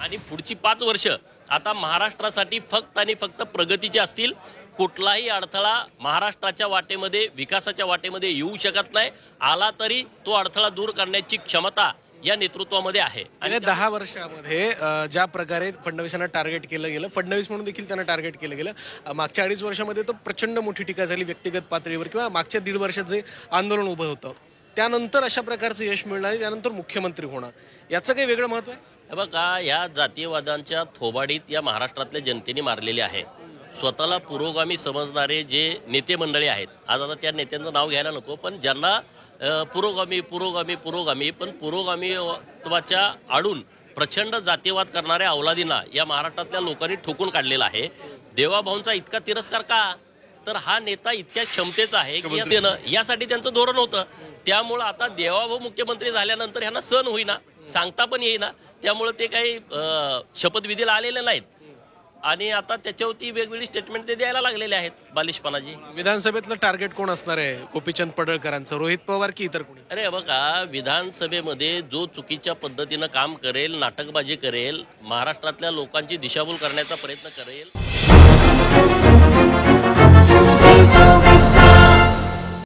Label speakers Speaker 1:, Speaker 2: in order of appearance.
Speaker 1: आणि पुढची 5 वर्ष आता महाराष्ट्रासाठी फक्त आणि फक्त प्रगतीचे असतील। कुठलाही अडथळा महाराष्ट्राच्या वाटेमध्ये विकासाच्या वाटेमध्ये येऊ शकत नाही। आला तरी तो अडथळा दूर करण्याची क्षमता या नेतृत्वामध्ये आहे।
Speaker 2: आणि 10 वर्षामध्ये ज्या प्रकारे फडणवीसांना टार्गेट केलं गेलं, फडणवीस म्हणून देखील त्यांना टार्गेट केलं गेलं, मागच्या 2.5 वर्षामध्ये तो प्रचंड मोठी टीका झाली व्यक्तिगत पातळीवर, किंवा मागच्या 1.5 वर्षात जे आंदोलन उभं होतं त्यानंतर अशा प्रकारचं यश मिळणार आणि त्यानंतर मुख्यमंत्री होणार, याचं काही वेगळं महत्व आहे?
Speaker 1: हे बघा, या जातीयवादांच्या थोबाडीत या महाराष्ट्रातल्या जनतेने मारलेले आहे। स्वतःला पुरोगामी समजणारे जे नेते मंडळी आहेत, आज आता त्या नेत्यांचं नाव घ्यायला नको, पण ज्यांना पुरोगामी पुरोगामी पुरोगामी पण पुरोगामीत्वाच्या आडून प्रचंड जातीयवाद करणाऱ्या अवलादींना या महाराष्ट्रातल्या लोकांनी ठोकून काढलेला आहे। देवाभाऊंचा इतका तिरस्कार का? तर हा नेता इतक्या क्षमतेचा आहे की यासाठी त्यांचं धोरण होतं। त्यामुळं आता देवाभाऊ मुख्यमंत्री झाल्यानंतर ह्यांना सहन होईना, सांगता पण येईना, त्यामुळे ते काही शपथविधीला आलेले नाहीत आणि आता त्याच्यावरती वेगवेगळी स्टेटमेंट ते द्यायला लागलेले आहेत बालिशपणाची।
Speaker 2: विधानसभेतलं टार्गेट कोण असणार आहे? गोपीचंद पडळकरांचं, रोहित पवार की इतर कोणी?
Speaker 1: अरे बघा, विधानसभेमध्ये जो चुकीच्या पद्धतीनं काम करेल, नाटकबाजी करेल, महाराष्ट्रातल्या लोकांची दिशाभूल करण्याचा प्रयत्न करेल,